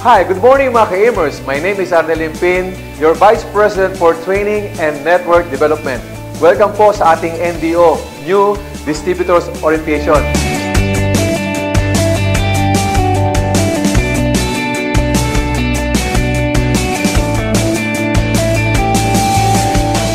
Hi, good morning mga ka-Amers. My name is Arnel Limpin, your Vice President for Training and Network Development. Welcome po sa ating NDO, New Distributors Orientation.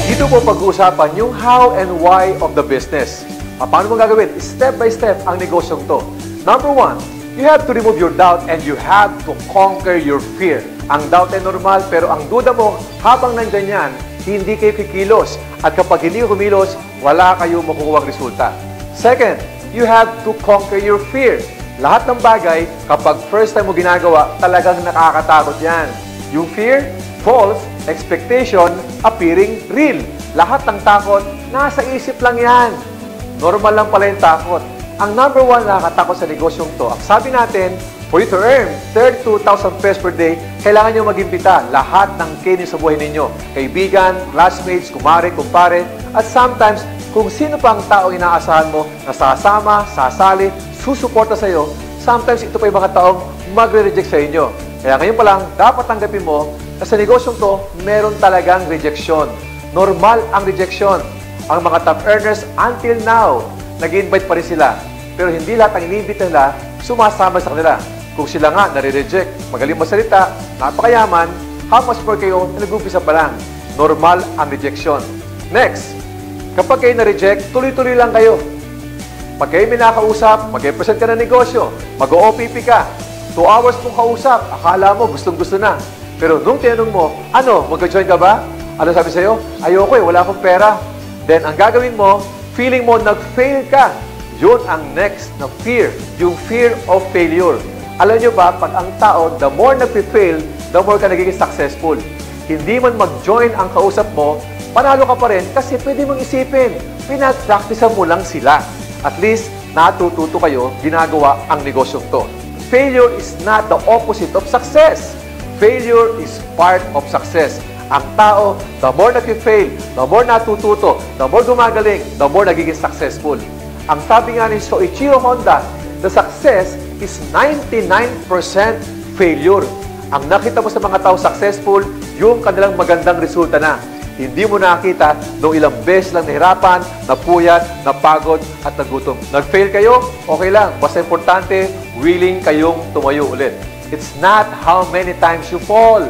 Dito po pag-uusapan yung how and why of the business. Paano mo gagawin? Step by step ang negosyong to. Number one, you have to remove your doubt and you have to conquer your fear. Ang doubt ay normal, pero ang duda mo, habang nandyan yan, hindi kayo kikilos. At kapag hindi kumilos, wala kayo makukuha resulta. Second, you have to conquer your fear. Lahat ng bagay, kapag first time mo ginagawa, talagang nakakatakot yan. Yung fear, false, expectation, appearing real. Lahat ng takot, nasa isip lang yan. Normal lang pala yung takot. Ang number one na nakakatakot sa negosyong to, ang sabi natin, for you to earn 32,000 pesos per day, kailangan nyo mag-imbita lahat ng kainin sa buhay ninyo. Kaibigan, classmates, kumare, kumpare, at sometimes, kung sino pang taong inaasahan mo na sasama, sasali, susuporta sa iyo, sometimes ito pa yung mga taong magre-reject sa inyo. Kaya ngayon pa lang, dapat tanggapin mo na sa negosyong to, meron talagang rejection. Normal ang rejection. Ang mga top earners until now, nag-invite pa rin sila. Pero hindi lahat ang ini-invite nila sumasama sa kanila. Kung sila nga nare-reject, magaling masalita, napakayaman, how much more kayo na nag-umpisa pa lang. Normal ang rejection. Next, kapag kayo na-reject, tuloy-tuloy lang kayo. Pag kayo may nakausap, mag-present ka ng negosyo, mag-OPP ka, 2 hours mong kausap, akala mo gustong-gusto na. Pero nung tinanong mo, ano, mag-join ka ba? Ano sabi sa'yo? Ayoko wala akong pera. Then, ang gagawin mo, feeling mo nag-fail ka. Yun ang next na fear, yung fear of failure. Alam nyo ba, pag ang tao, the more nag-fail, the more ka nagiging successful. Hindi man mag-join ang kausap mo, panalo ka pa rin kasi pwede mong isipin, pinag-practicean mo lang sila. At least, natututo kayo, ginagawa ang negosyong to. Failure is not the opposite of success. Failure is part of success. Ang tao, the more nag-fail, the more natututo, the more gumagaling, the more nagiging successful. Ang sabi nga ni Soichiro Honda, the success is 99% failure. Ang nakita mo sa mga tao successful, yung kanilang magandang resulta na. Hindi mo nakita nung ilang beses lang nahirapan, napuyat, napagod, at nagutom. Nag-fail kayo? Okay lang. Basta importante, willing kayong tumayo ulit. It's not how many times you fall.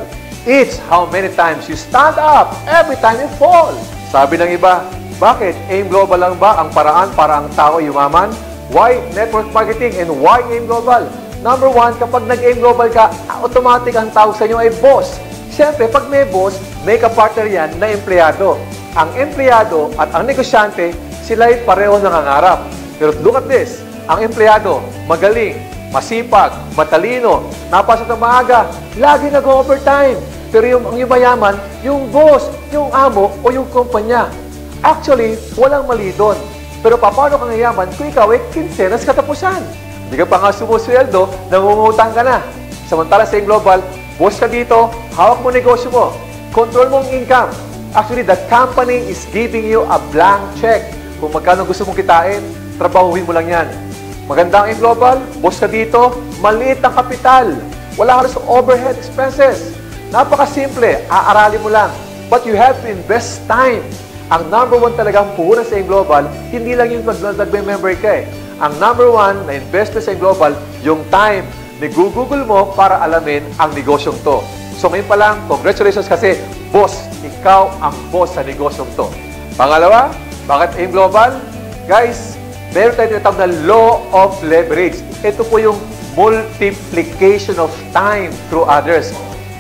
It's how many times you stand up every time you fall. Sabi ng iba, bakit? AIM Global lang ba ang paraan para ang tao yumaman? Why network marketing and why AIM Global? Number one, kapag nag-AIM Global ka, automatic ang tawag sa inyo ay boss. Siyempre, pag may boss, may kapartner yan na empleyado. Ang empleyado at ang negosyante, sila ay pareho nangangarap. Pero look at this, ang empleyado, magaling, masipag, matalino, napasok ng maaga, lagi nag-overtime. Pero yung mayaman, yung boss, yung amo, o yung kumpanya. Actually, walang mali doon. Pero paano ka ngayaman kung ikaw ay kinsenas katapusan? Hindi ka pa nga sumusweldo, nangungutang ka na. Samantala sa Global, boss ka dito, hawak mo negosyo mo, control mo ang income. Actually, the company is giving you a blank check. Kung magkano gusto mong kitain, trabahuhin mo lang yan. Maganda ang Global, boss ka dito, maliit ang kapital. Wala ka sa overhead expenses. Napakasimple, aaralin mo lang. But you have to invest time. Ang number one talagang puhunan sa Global, hindi lang yung nag-member ka eh. Ang number one na investor sa Global, yung time. Nag-google mo para alamin ang negosyong to. So ngayon pa lang, congratulations kasi, boss, ikaw ang boss sa negosyong to. Pangalawa, bakit AIM Global? Guys, meron tayo tinatawag na law of leverage. Ito po yung multiplication of time through others.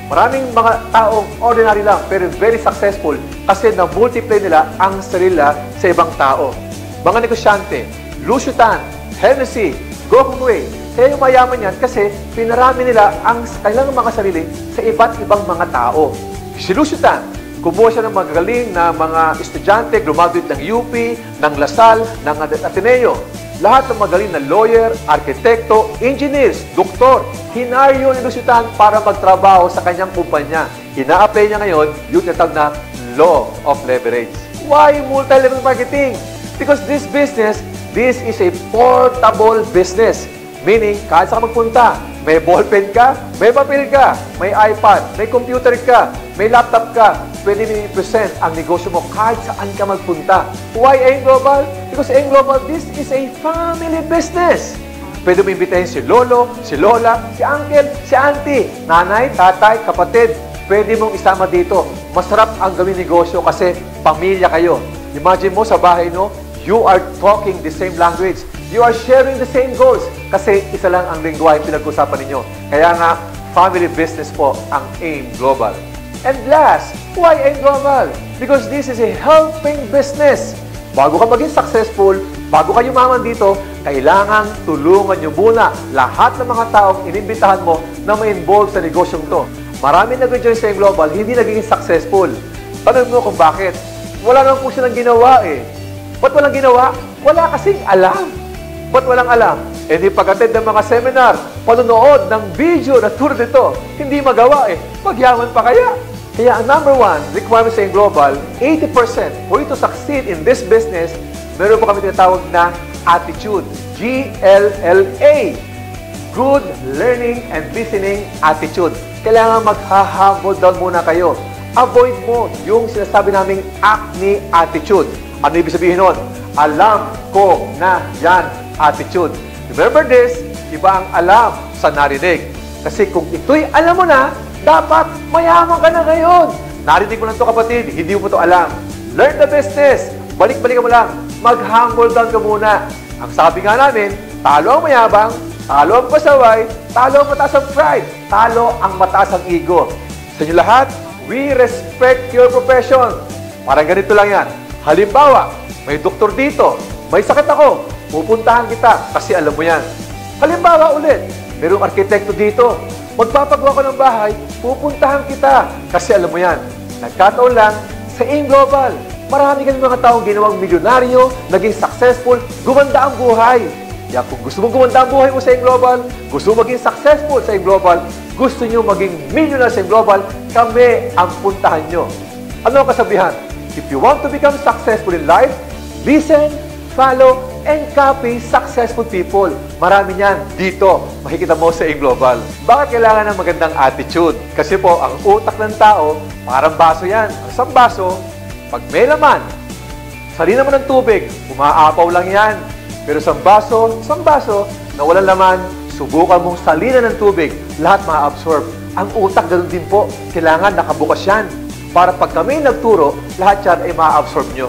Maraming mga taong ordinary lang pero very successful kasi na-multiply nila ang sarila sa ibang tao. Mga negosyante, Lucio Tan, Hennessy, Go Hong Wei, kaya yung mayaman yan kasi pinarami nila ang kailangang mga sarili sa iba't ibang mga tao. Si Lucio Tan, kumuha siya ng magagaling na mga estudyante, graduate ng UP, ng Lasal, ng Ateneo. Lahat ng magaling na lawyer, arkitekto, engineers, doktor, hinaryo ni Lucio Tan para magtrabaho sa kanyang kumpanya. Ina-apply niya ngayon yung tinatawag na law of leverage. Why multi-level marketing? Because this business, this is a portable business. Meaning, kahit saan ka magpunta, may ballpen ka, may papel ka, may iPad, may computer ka, may laptop ka, pwede mo i-present ang negosyo mo kahit saan ka magpunta. Why AIM Global? Because AIM Global, this is a family business. Pwede mo imbitahin si lolo, si lola, si uncle, si auntie, nanay, tatay, kapatid. Pwede mong isama dito. Masarap ang gawin negosyo kasi pamilya kayo. Imagine mo sa bahay, no? You are talking the same language. You are sharing the same goals. Kasi isa lang ang lingwahe pinag-usapan ninyo. Kaya nga, family business po ang AIM Global. And last, why AIM Global? Because this is a helping business. Bago ka maging successful, bago ka yumaman dito, kailangan tulungan nyo muna lahat ng mga taong inimbitahan mo na ma-involve sa negosyong to. Marami nag-join sa AIM Global, hindi naging successful. Tanong mo kung bakit. Wala naman po silang ginawa eh. Ba't walang ginawa? Wala kasing alam. Ba't walang alam? Eh di pag-attend ng mga seminar, panonood ng video na tour nito, hindi magawa eh. Magyaman pa kaya? Kaya ang number one requirement sa AIM Global, 80% for you to succeed in this business, meron po kami tinatawag na attitude. GLLA. Good Learning and Listening Attitude. Kailangan magha-humble down muna kayo. Avoid mo yung sinasabi naming acne attitude. Ano ibig sabihin nun? Alam ko na yan attitude. Remember this, iba ang alam sa narinig. Kasi kung ito'y alam mo na, dapat mayaman ka na ngayon. Narinig mo lang ito kapatid, hindi mo ito alam. Learn the business. Balik-balik mo lang. Mag-humble down ka muna. Ang sabi nga namin, talo ang mayabang, talo ang pasaway, talo ang mataas ang pride, talo ang mataas ang ego. Sa inyo lahat, we respect your profession. Parang ganito lang yan. Halimbawa, may doktor dito, may sakit ako, pupuntahan kita kasi alam mo yan. Halimbawa ulit, mayroong arkitekto dito, magpapagawa ko ng bahay, pupuntahan kita kasi alam mo yan. Nagkataon lang, sa AIM Global, marami kami mga taong ginawang milyonaryo, naging successful, gumanda ang buhay. Kaya kung gusto mong gumanda ang buhay mo sa AIM Global, gusto mo maging successful sa AIM Global, gusto nyo maging millionaire sa AIM Global, kami ang puntahan nyo. Ano ang kasabihan? If you want to become successful in life, listen, follow, and copy successful people. Marami niyan dito. Makikita mo sa AIM Global. Bakit kailangan ng magandang attitude? Kasi po, ang utak ng tao, parang baso yan. Ang isang baso, pag may laman, salina mo ng tubig, umaapaw lang yan. Pero isang baso na walang laman, subukan mong salina ng tubig, lahat ma-absorb. Ang utak, ganun din po. Kailangan nakabukas yan. Para pag kami nagturo, lahat yan ay ma-absorb nyo.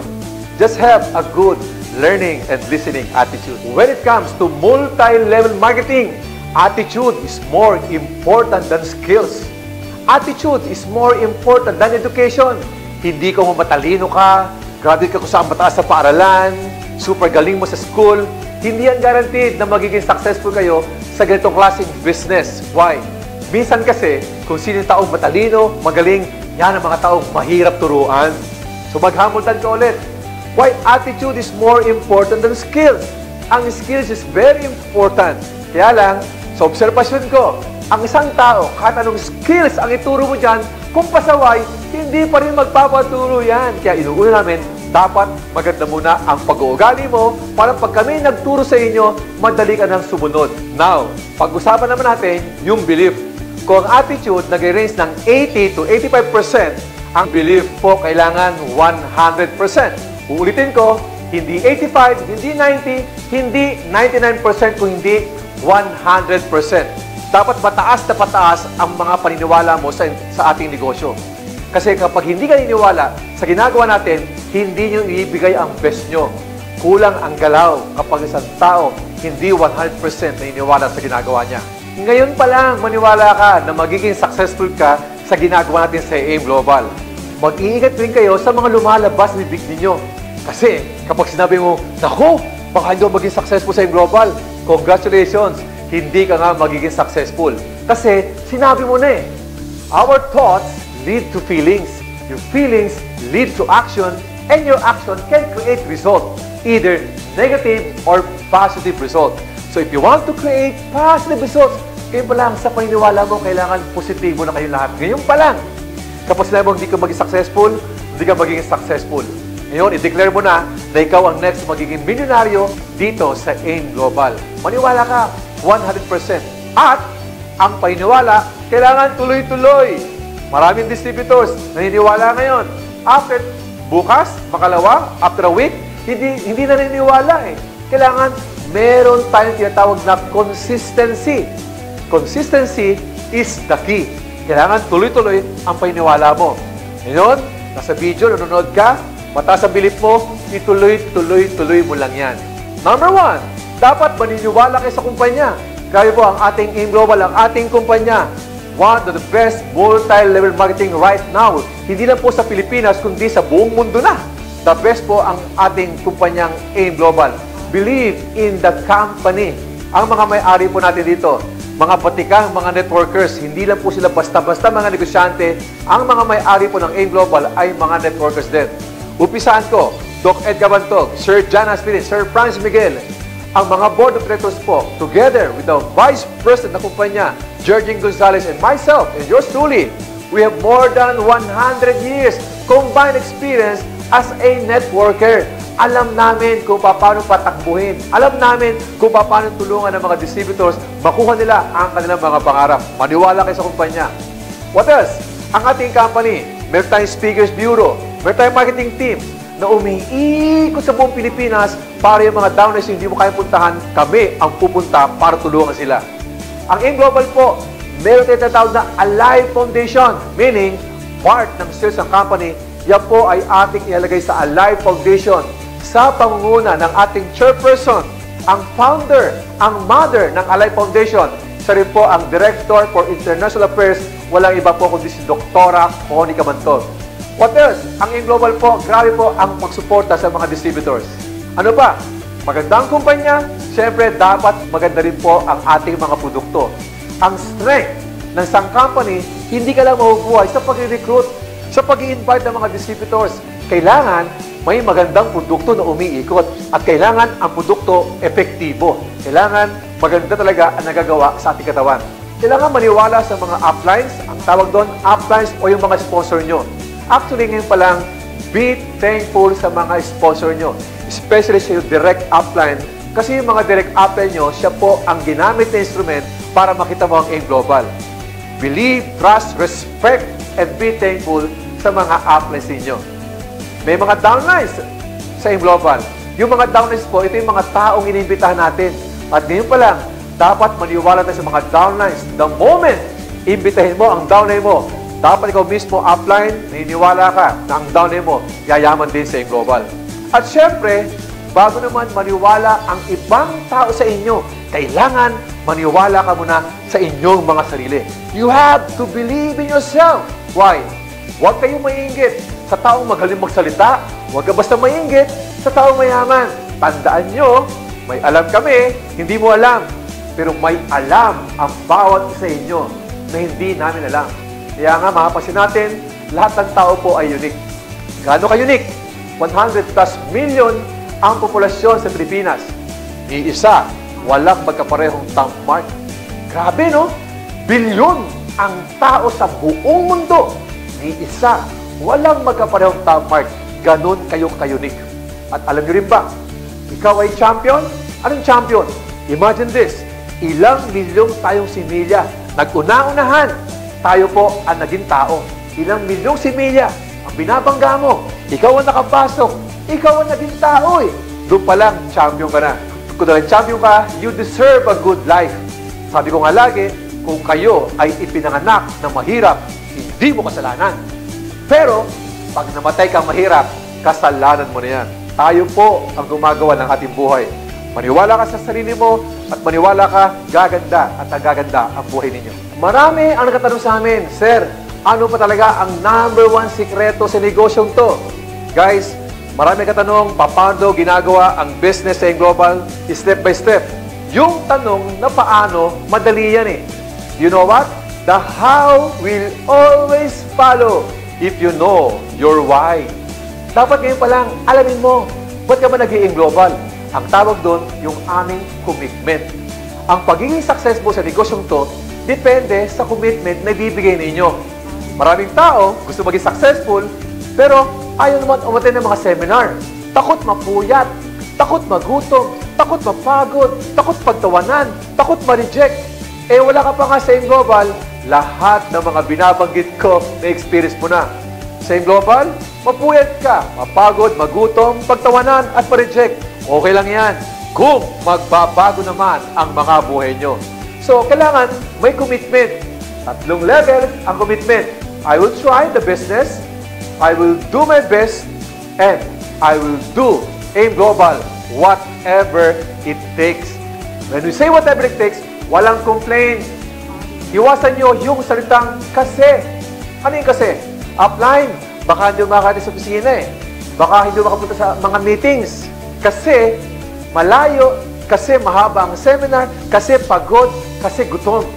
Just have a good learning and listening attitude. When it comes to multi-level marketing, attitude is more important than skills. Attitude is more important than education. Hindi ko matalino ka, graduate ka kung saan mataas sa paaralan, super galing mo sa school, hindi yan guaranteed na magiging successful kayo sa ganitong klaseng business. Why? Minsan kasi, kung sino yung taong matalino, magaling, yan ang mga taong mahirap turuan. So maghamultan ka ulit. Why attitude is more important than skills? Ang skills is very important. Kaya lang, sa obserbasyon ko, ang isang tao, kahit anong skills ang ituro mo dyan, kung pasaway, hindi pa rin magpapaturo yan. Kaya inuuna namin, dapat maganda muna ang pag-uugali mo para pag kami nagturo sa inyo, madali ka nang sumunod. Now, pag-usapan naman natin yung belief. Kung ang attitude nag-range ng 80 to 85%, ang belief po kailangan 100%. Uulitin ko, hindi 85, hindi 90, hindi 99%, kung hindi 100%. Dapat mataas na pataas ang mga paniniwala mo sa ating negosyo. Kasi kapag hindi ka naniniwala sa ginagawa natin, hindi nyo ibibigay ang best nyo. Kulang ang galaw kapag isang tao hindi 100% naniniwala sa ginagawa niya. Ngayon pa lang, maniwala ka na magiging successful ka sa ginagawa natin sa AIM Global. Mag-iingat rin kayo sa mga lumalabas na bibig ninyo. Kasi kapag sinabi mo, naku, baka hindi maging successful sa AIM Global, congratulations, hindi ka nga magiging successful. Kasi sinabi mo na eh. Our thoughts lead to feelings. Your feelings lead to action, and your action can create result, either negative or positive result. So if you want to create positive results, kayo pa lang sa paniniwala mo, kailangan positibo na kayo lahat. Ngayon pa lang, kapag sinabi mo hindi ka maging successful, hindi ka magiging successful. Ngayon, i-declare mo na ikaw ang next magiging milyonaryo dito sa AIM Global. Maniwala ka, 100%. At ang paniniwala, kailangan tuloy-tuloy. Maraming distributors naniniwala ngayon. After bukas, makalawa, after a week, hindi naniniwala eh. Kailangan meron tayong tinatawag na consistency. Consistency is the key. Kailangan tuloy-tuloy ang paniniwala mo. Ngayon, nasa video, nanonood ka, mataas ang bilip mo, ituloy-tuloy mo lang yan. Number 1, dapat maniniwala kayo sa kumpanya. Kaya po ang ating AIM Global, ang ating kumpanya, one of the best multi-level marketing right now. Hindi lang po sa Pilipinas, kundi sa buong mundo na. The best po ang ating kumpanyang AIM Global. Believe in the company. Ang mga may-ari po natin dito, mga batikang, mga networkers, hindi lang po sila basta-basta mga negosyante. Ang mga may-ari po ng AIM Global ay mga networkers din. Upisaan ko, Doc Ed Gabantog, Sir John Aspirin, Sir Franz Miguel, ang mga board of directors po, together with the vice president ng kumpanya, Georgine Gonzalez, and myself, and yours truly, we have more than 100 years combined experience as a networker. Alam namin kung paano patakbuhin. Alam namin kung paano tulungan ng mga distributors makuha nila ang kanilang mga pangarap. Maniwala kayo sa kumpanya. What else? Ang ating company, meron tayong speakers bureau, meron tayong marketing team na umiikot sa buong Pilipinas para yung mga downlines hindi mo kaya puntahan, kami ang pupunta para tulungan sila. Ang AIM Global po, meron tayong tinatawag na Alive Foundation, meaning part ng sales ng company, yan po ay ating ilalagay sa Alive Foundation sa pangunguna ng ating chairperson, ang founder, ang mother ng Alive Foundation. Siya rin po ang Director for International Affairs, walang iba po kundi si Dr. Connie Cabantog. What else? Ang AIM Global po, grabe po ang pagsuporta sa mga distributors. Ano pa? Magandang kumpanya, siyempre dapat maganda rin po ang ating mga produkto. Ang strength ng isang company, hindi ka lang mabubuhay sa pag-recruit, sa pag-i-invite ng mga distributors. Kailangan may magandang produkto na umiikot at kailangan ang produkto epektibo. Kailangan maganda talaga ang nagagawa sa ating katawan. Kailangan maniwala sa mga uplines, ang tawag doon, uplines o yung mga sponsor nyo. Actually, ngayon pa lang, be thankful sa mga sponsor nyo, especially sa yung direct upline. Kasi yung mga direct upline nyo, siya po ang ginamit na instrument para makita mo ang AIM Global. Believe, trust, respect, and be thankful sa mga uplines ninyo. May mga downlines sa AIM Global. Yung mga downlines po, ito yung mga taong iniimbitahan natin. At ngayon pa lang, dapat maniwala tayo sa mga downlines. The moment, imbitahin mo ang downline mo, dapat ikaw mismo upline, naniniwala ka na ang downline mo, yayaman din sa AIM Global. At syempre, bago naman maniwala ang ibang tao sa inyo, kailangan maniwala ka muna sa inyong mga sarili. You have to believe in yourself. Why? Huwag kayong maiinggit sa taong magaling magsalita. Huwag ka basta maiinggit sa taong mayaman. Tandaan nyo, may alam kami, hindi mo alam. Pero may alam ang bawat isa inyo na hindi namin alam. Kaya nga, mapapansin natin, lahat ng tao po ay unique. Gaano ka-unique? 100 plus million ang populasyon sa Pilipinas. Iisa, walang magkaparehong thumb mark. Grabe, no? Bilyon ang tao sa buong mundo. Iisa, walang magkaparehong thumb mark. Ganon kayo ka-unique. At alam niyo rin ba, ikaw ay champion? Anong champion? Imagine this, ilang milyong tayong similya. Nag-una-unahan. Tayo po ang naging tao. Ilang milyong similya ang binabangga mo. Ikaw ang nakapasok. Ikaw ang naging tao eh. Doon pa lang, champion ka na. Kung dahil champion ka, you deserve a good life. Sabi ko nga lagi, kung kayo ay ipinanganak na mahirap, hindi mo kasalanan. Pero, pag namatay kang mahirap, kasalanan mo na yan. Tayo po ang gumagawa ng ating buhay. Maniwala ka sa sarili mo at maniwala ka, gaganda at gaganda ang buhay ninyo. Marami ang nagtatanong sa amin, Sir, ano pa talaga ang number 1 sikreto sa negosyong to? Guys, marami katanong, paano ginagawa ang business sa AIM Global step by step? Yung tanong na paano, madali yan eh. You know what? The how will always follow if you know your why. Dapat ngayon pa lang, alamin mo, ba't ka ba nag-AIM Global? Ang tawag doon, yung aming commitment. Ang pagiging successful sa negosyong to, depende sa commitment na ibibigay ninyo. Maraming tao gusto maging successful, pero ayaw naman umattend ng mga seminar. Takot mapuyat, takot magutom, takot mapagod, takot pagtawanan, takot ma-reject. Eh wala ka pa nga sa Global, lahat ng mga binabanggit ko na experience mo na. Sa Global, mapuyat ka, mapagod, magutom, pagtawanan at ma-reject. Okay lang yan kung magbabago naman ang mga buhay nyo. So, kailangan may commitment. 3 level ang commitment. I will try the business, I will do my best, and I will do AIM Global whatever it takes. When we say whatever it takes, walang complaint. Iwasan nyo yung salitang kasi. Ano yung kasi? Upline. Baka hindi makakati sa opisina eh. Baka hindi makapunta sa mga meetings. Kasi malayo, kasi mahaba ang seminar, kasi pagod, kasi gutom.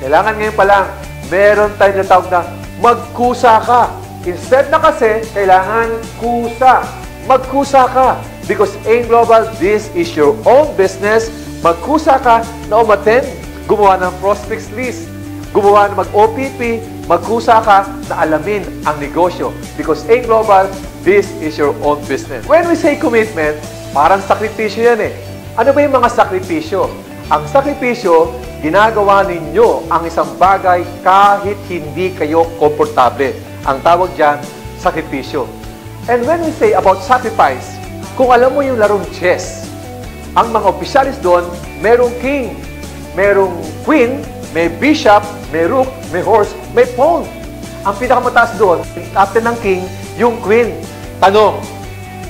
Kailangan ngayon pa lang, meron tayong natawag na magkusa ka. Instead na kasi, kailangan kusa. Magkusa ka. Because AIM Global, this is your own business. Magkusa ka na umattend, gumawa ng prospects list, gumawa ng mag-OPP, magkusa ka na alamin ang negosyo. Because AIM Global, this is your own business. When we say commitment, parang sakripisyo yan eh. Ano ba yung mga sakripisyo? Ang sakripisyo, ginagawa ninyo ang isang bagay kahit hindi kayo komportable. Ang tawag dyan, sakripisyo. And when we say about sacrifice, kung alam mo yung larong chess, ang mga opisyalis doon, merong king, merong queen, may bishop, may rook, may horse, may pawn. Ang pinakamataas doon, after ng king, yung queen. Tanong,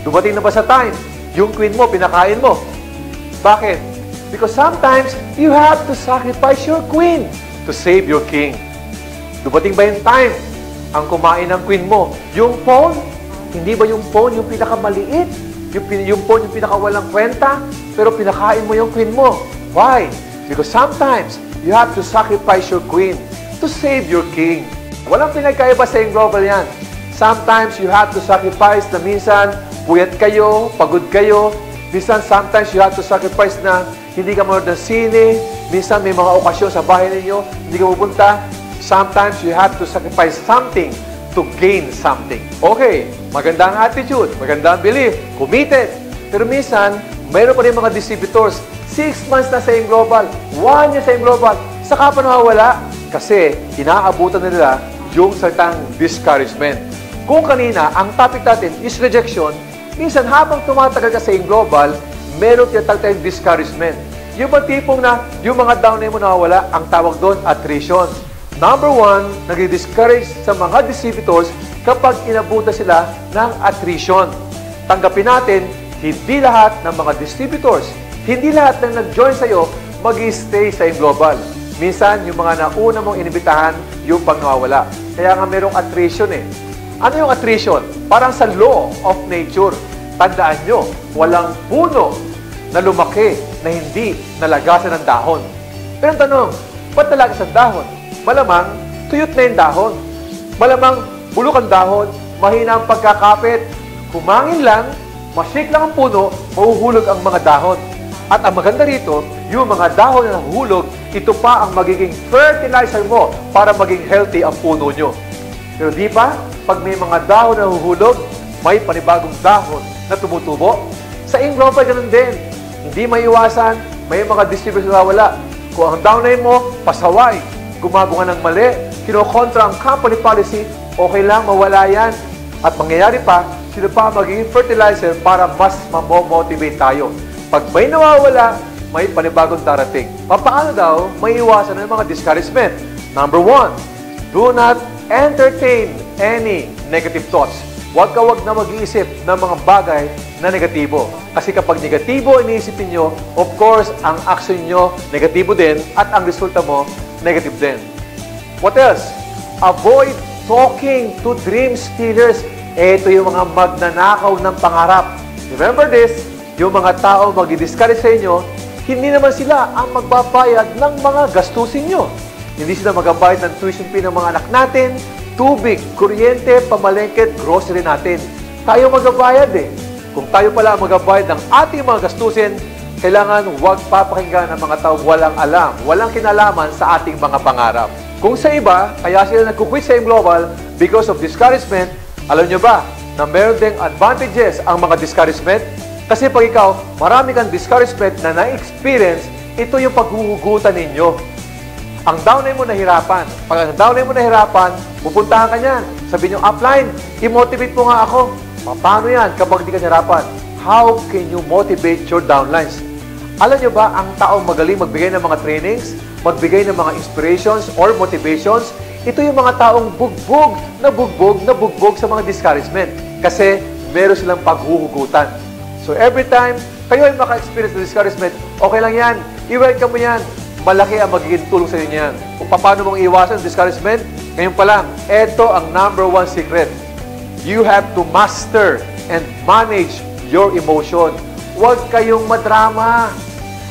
dumating na ba sa time? Yung queen mo, pinakain mo. Bakit? Because sometimes, you have to sacrifice your queen to save your king. Dumating ba yung time? Ang kumain ng queen mo, yung pawn? Hindi ba yung pawn yung pinakamaliit? Yung pawn yung pinakawalang kwenta? Pero pinakain mo yung queen mo. Why? Because sometimes, you have to sacrifice your queen to save your king. Walang pinagkaiba sa AIM Global yan. Sometimes, you have to sacrifice na minsan, puyat kayo, pagod kayo. Minsan, sometimes, you have to sacrifice na hindi ka manood ng sine. Minsan, may mga okasyon sa bahay ninyo, hindi ka pupunta. Sometimes, you have to sacrifice something to gain something. Okay, maganda ang attitude, maganda ang belief, committed. Pero minsan, mayroon pa rin mga distributors. 6 months na sa AIM Global, 1 year sa AIM Global, saka pa nawawala. Kasi, inaabutan na nila yung salitang discouragement. Kung kanina, ang topic natin is rejection, minsan habang tumatagal ka sa AIM Global, meron tinatawag tayong discouragement. Yung ba tipong na, yung mga down na mo nawawala, ang tawag doon, attrition. Number 1, nag-discourage sa mga distributors kapag inabutan sila ng attrition. Tanggapin natin, hindi lahat ng mga distributors, hindi lahat ng nag-join sa'yo, mag-stay sa AIM Global. Minsan, yung mga nauna mong inibitahan, yung pag nawawala. Kaya nga merong attrition eh. Ano yung attrition? Parang sa law of nature. Tandaan nyo, walang puno na lumaki na hindi nalagasan ng dahon. Pero ang tanong, ba't nalagasan ng dahon? Malamang, tuyot na yung dahon. Malamang, bulok ang dahon, mahina ang pagkakapit. Kumangin lang, mashake lang ang puno, mahuhulog ang mga dahon. At ang maganda rito, yung mga dahon na nahuhulog, ito pa ang magiging fertilizer mo para maging healthy ang puno nyo. Pero di ba, pag may mga dahon na nahuhulog, may panibagong dahon na tumutubo? Sa AIM Global, ganun din. Hindi maiwasan, may mga distributors na wala. Kung ang downline mo, pasaway, gumagawa ng mali, kinokontra ang company policy, okay lang, mawala yan. At mangyayari pa, sino pa magiging fertilizer para mas mamomotivate tayo. Pag may nawawala, may panibagong darating. Paano daw may iwasan ng mga discouragement? Number 1, do not entertain any negative thoughts. Huwag na mag-iisip ng mga bagay na negatibo. Kasi kapag negatibo iniisipin nyo, of course, ang action nyo negatibo din at ang resulta mo negative din. What else? Avoid talking to dream stealers. Ito yung mga magnanakaw ng pangarap. Remember this, yung mga tao mag-discourage sa inyo, hindi naman sila ang magbabayad ng mga gastusin nyo. Hindi sila magbabayad ng tuition fee ng mga anak natin, tubig, kuryente, pamalengke, grocery natin. Tayo magbabayad eh. Kung tayo pala magbabayad ng ating mga gastusin, kailangan huwag papakinggan ng mga tao walang alam, walang kinalaman sa ating mga pangarap. Kung sa iba, kaya sila nag-quit sa AIM Global because of discouragement, alam nyo ba, na meron ding advantages ang mga discouragement? Kasi pag ikaw, marami kang discouragement na na-experience, ito yung paghuhugutan ninyo. Ang downline mo nahirapan. Pag ang downline mo nahirapan, pupuntahan ka niyan. Sabi niyo, upline, i-motivate mo nga ako. Paano yan kapag di ka nahirapan? How can you motivate your downlines? Alam niyo ba, ang taong magaling magbigay ng mga trainings, magbigay ng mga inspirations or motivations, ito yung mga taong bugbog sa mga discouragement. Kasi meron silang paghuhugutan. So every time kayo ay maka-experience ng discouragement, okay lang yan. I-welcome mo yan. Malaki ang magiging tulong sa inyo yan. Kung paano mong iwasan discouragement, ngayon pa lang, ito ang #1 secret. You have to master and manage your emotion. Huwag kayong madrama.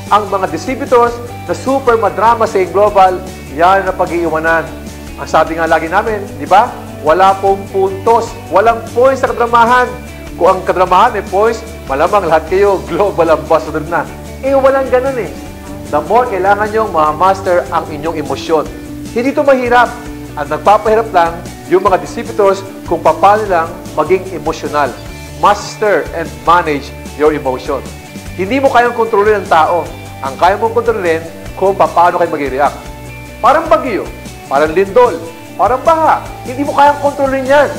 Ang mga distributors na super madrama sa global, yan na pag-iiwanan. Ang sabi nga lagi namin, di ba? Wala pong puntos. Walang points sa kadramahan. Kung ang kadramahan may points, malamang lahat kayo global ambassador na. Walang ganun eh. The more kailangan nyong ma-master ang inyong emosyon. Hindi ito mahirap. Ang nagpapahirap lang, yung mga distributors kung paano lang maging emosyonal. Master and manage your emotion. Hindi mo kayang kontrolin ang tao. Ang kaya mong kontrolin kung paano kayo mag-react. Parang bagyo, parang lindol, parang baha. Hindi mo kayang kontrolin yan.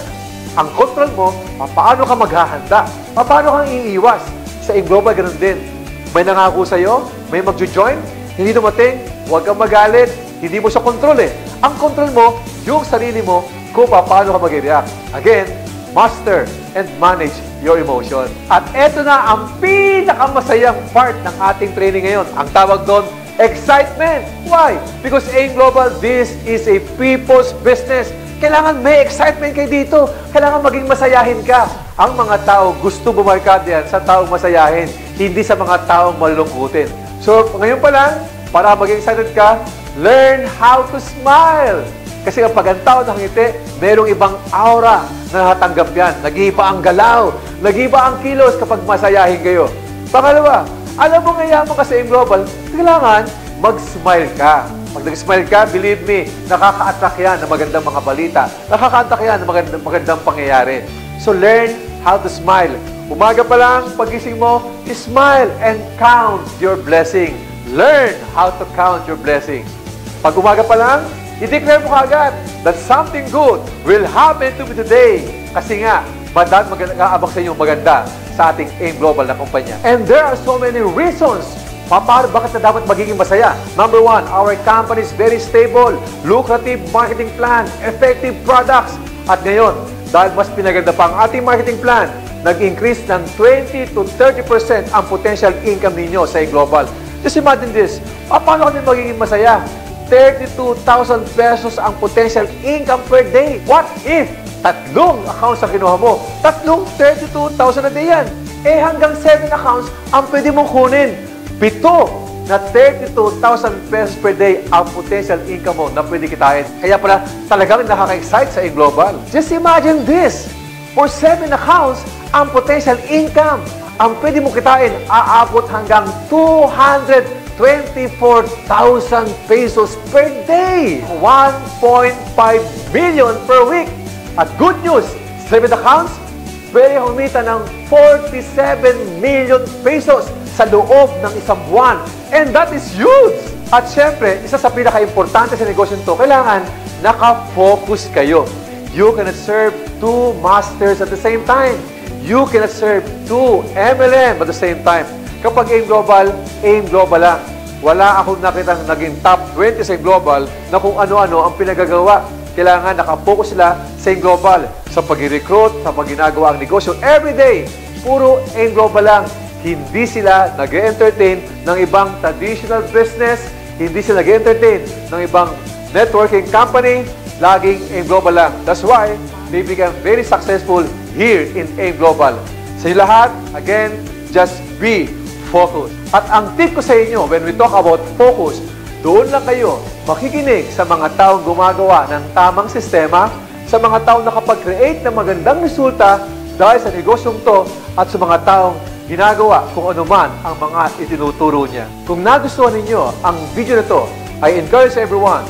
Ang control mo, paano ka maghahanda, paano kang iiwas. Sa global, ganun din. May nangako sa'yo, may magjo-join, hindi dumating, huwag kang magalit, hindi mo siya kontrol eh. Ang kontrol mo, yung sarili mo, kung paano ka mag-react. Again, master and manage your emotion. At eto na ang pinakamasayang part ng ating training ngayon. Ang tawag doon, excitement. Why? Because AIM Global, this is a people's business. Kailangan may excitement kayo dito. Kailangan maging masayahin ka. Ang mga tao gusto bumarkad yan sa taong masayahin, hindi sa mga taong malulungkutin. So, ngayon pa lang, para maging excited ka, learn how to smile. Kasi kapag ang tao nakangiti, merong ibang aura na natatanggap yan. Nag-iiba ang galaw, nag-iiba ang kilos kapag masayahin kayo. Pangalawa, alam mo ngayon ka sa AIM Global, kailangan mag-smile ka. Pag nag-smile ka, believe me, nakaka-attract yan ng magandang mga balita. Nakaka-attract yan ng magandang pangyayari. So learn how to smile. Umaga pa lang, pagising mo, smile and count your blessing. Learn how to count your blessing. Pag umaga pa lang, i-declare mo kagad that something good will happen to me today. Kasi nga, mag-aabang sa inyong maganda sa ating AIM Global na kumpanya. And there are so many reasons bakit na dapat magiging masaya. Number 1, our company is very stable, lucrative marketing plan, effective products. At ngayon, dahil mas pinaganda pa ang ating marketing plan, nag-increase ng 20 to 30% ang potential income ninyo sa global. Just imagine this, paano ka din magiging masaya? 32,000 pesos ang potential income per day. What if tatlong accounts ang kinuha mo? Tatlong 32,000 a day yan. Hanggang 7 accounts ang pwede mong kunin. 7 na 32,000 pesos per day ang potential income mo na pwede kitain. Kaya pala talagang nakaka-excite sa global. Just imagine this. For 7 accounts, ang potential income, ang pwede mo kitain, aabot hanggang 224,000 pesos per day. 1.5 million per week. At good news, 7 accounts, pwede humita ng 47 million pesos sa loob ng isang buwan. And that is huge! At syempre, isa sa pinaka-importante sa negosyo nito, kailangan naka-focus kayo. You cannot serve 2 masters at the same time. You cannot serve 2 MLM at the same time. Kapag AIM Global lang. Wala akong nakitang naging top 20 sa global na kung ano-ano ang pinagagawa. Kailangan naka-focus sila sa AIM Global, sa pag-recruit, sa pag-ginagawa ang negosyo. Every day, puro AIM Global lang. Hindi sila nag-entertain ng ibang traditional business, hindi sila nag-entertain ng ibang networking company, laging AIM Global lang. That's why they became very successful here in AIM Global. Sa inyo lahat, again, just be focused. At ang tip ko sa inyo, when we talk about focus, doon lang kayo makikinig sa mga taong gumagawa ng tamang sistema, sa mga taong nakapag-create ng magandang resulta dahil sa negosyong to, at sa mga taong ginagawa kung ano man ang mga itinuturo niya. Kung nagustuhan ninyo ang video na to, I encourage everyone,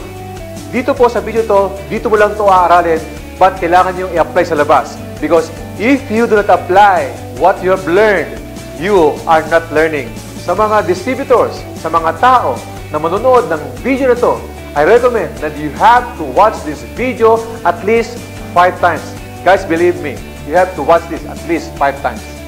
dito po sa video to, dito mo lang to aaralin, but kailangan nyo i-apply sa labas. Because If you do not apply what you have learned, you are not learning. Sa mga distributors, sa mga tao na manonood ng video na to, I recommend that you have to watch this video at least 5 times. Guys, believe me, you have to watch this at least 5 times.